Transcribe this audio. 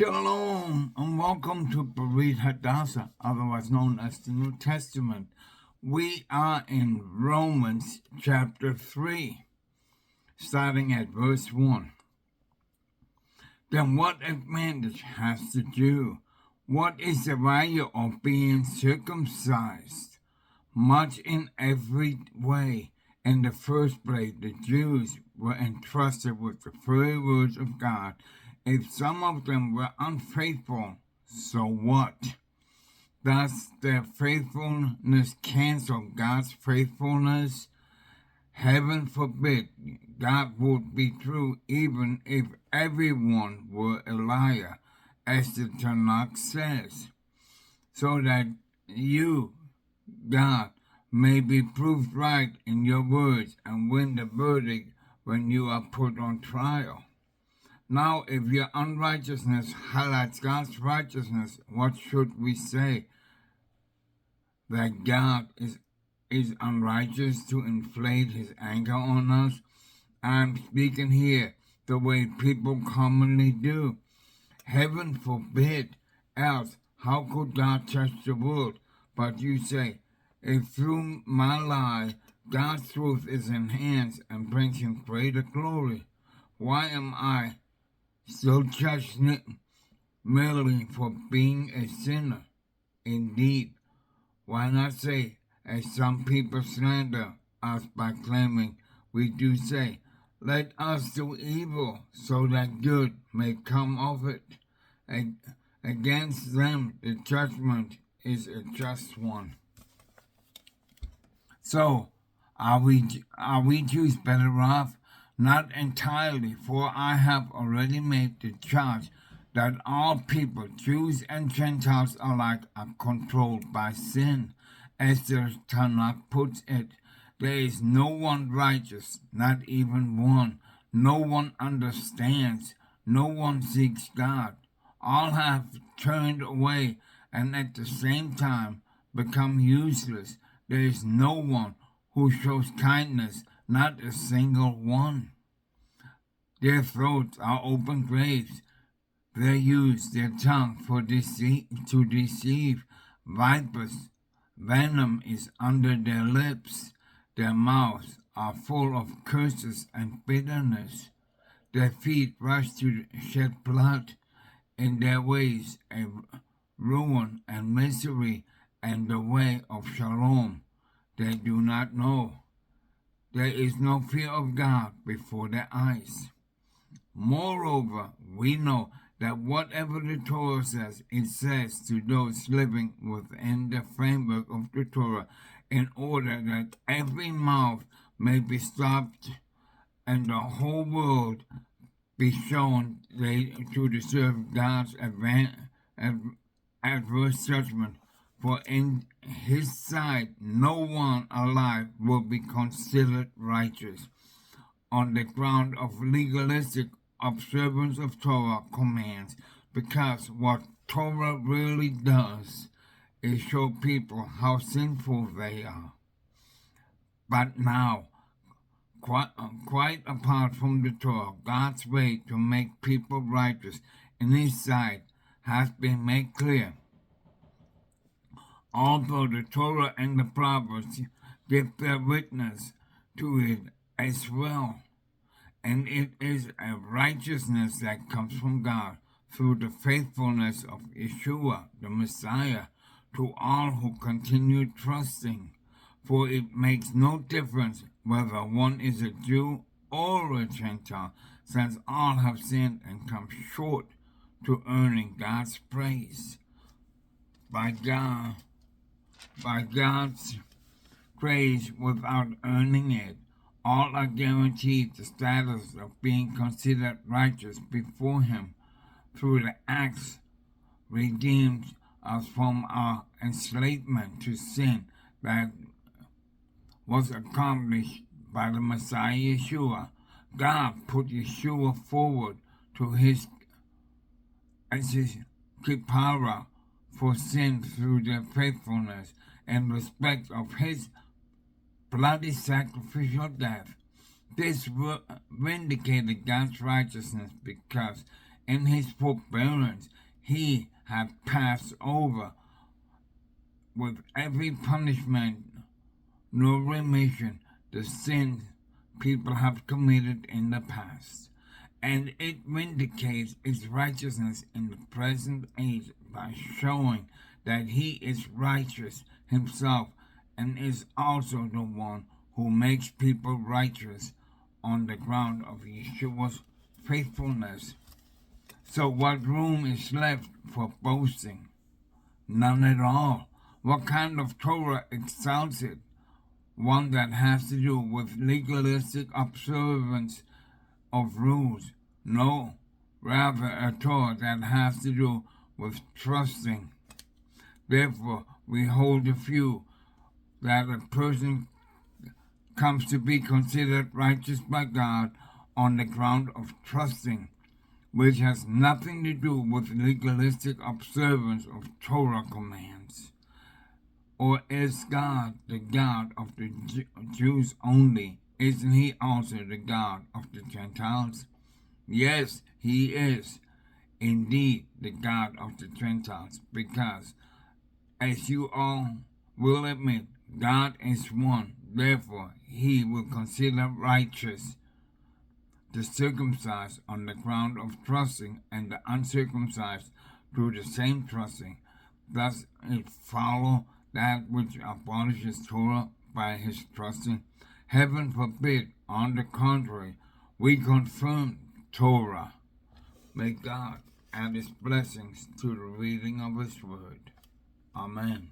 Shalom and welcome to Berit Hadassah, otherwise known as the New Testament. We are in Romans chapter 3, starting at verse 1. Then what advantage has the Jew? What is the value of being circumcised? Much in every way. In the first place, the Jews were entrusted with the very words of God. If some of them were unfaithful, so what? Does their faithfulness cancel God's faithfulness? Heaven forbid. God would be true even if everyone were a liar, as the Tanakh says, so that you, God, may be proved right in your words and win the verdict when you are put on trial. Now, if your unrighteousness highlights God's righteousness, what should we say? That God is unrighteous to inflate his anger on us? I'm speaking here the way people commonly do. Heaven forbid, else how could God touch the world? But you say, if through my lie God's truth is enhanced and brings him greater glory, why am I still judged merely for being a sinner? Indeed, why not say, as some people slander us by claiming we do say, let us do evil so that good may come of it. Against them the judgment is a just one. So, are we Jews better off? Not entirely, for I have already made the charge that all people, Jews and Gentiles alike, are controlled by sin. As the Tanakh puts it, there is no one righteous, not even one. No one understands. No one seeks God. All have turned away and at the same time become useless. There is no one who shows kindness, not a single one. Their throats are open graves. They use their tongue to deceive. Vipers, venom is under their lips. Their mouths are full of curses and bitterness. Their feet rush to shed blood. In their ways a ruin and misery, and the way of shalom they do not know. There is no fear of God before their eyes. Moreover, we know that whatever the Torah says, it says to those living within the framework of the Torah, in order that every mouth may be stopped and the whole world be shown to deserve God's adverse judgment. For in his sight no one alive will be considered righteous on the ground of legalistic observance of Torah commands, because what Torah really does is show people how sinful they are. But now, quite apart from the Torah, God's way to make people righteous in his sight has been made clear. Although the Torah and the Proverbs give their witness to it as well, and it is a righteousness that comes from God through the faithfulness of Yeshua, the Messiah, to all who continue trusting. For it makes no difference whether one is a Jew or a Gentile, since all have sinned and come short to earning God's praise. By God's praise without earning it, all are guaranteed the status of being considered righteous before him through the acts redeemed us from our enslavement to sin that was accomplished by the Messiah Yeshua. God put Yeshua forward to his kipara for sin through the faithfulness and respect of his bloody sacrificial death. This vindicated God's righteousness because in his forbearance he hath passed over with every punishment, no remission, the sins people have committed in the past. And it vindicates its righteousness in the present age by showing that he is righteous himself and is also the one who makes people righteous on the ground of Yeshua's faithfulness. So what room is left for boasting? None at all. What kind of Torah exalts it? One that has to do with legalistic observance of rules. No, rather a Torah that has to do with trusting. Therefore, we hold the view that a person comes to be considered righteous by God on the ground of trusting, which has nothing to do with legalistic observance of Torah commands. Or is God the God of the Jews only? Isn't he also the God of the Gentiles? Yes, he is indeed the God of the Gentiles, because, as you all will admit, God is one. Therefore, he will consider righteous the circumcised on the ground of trusting, and the uncircumcised through the same trusting. Thus it follows that which abolishes Torah by his trusting. Heaven forbid, on the contrary, we confirm Torah. May God add his blessings to the reading of his word. Amen.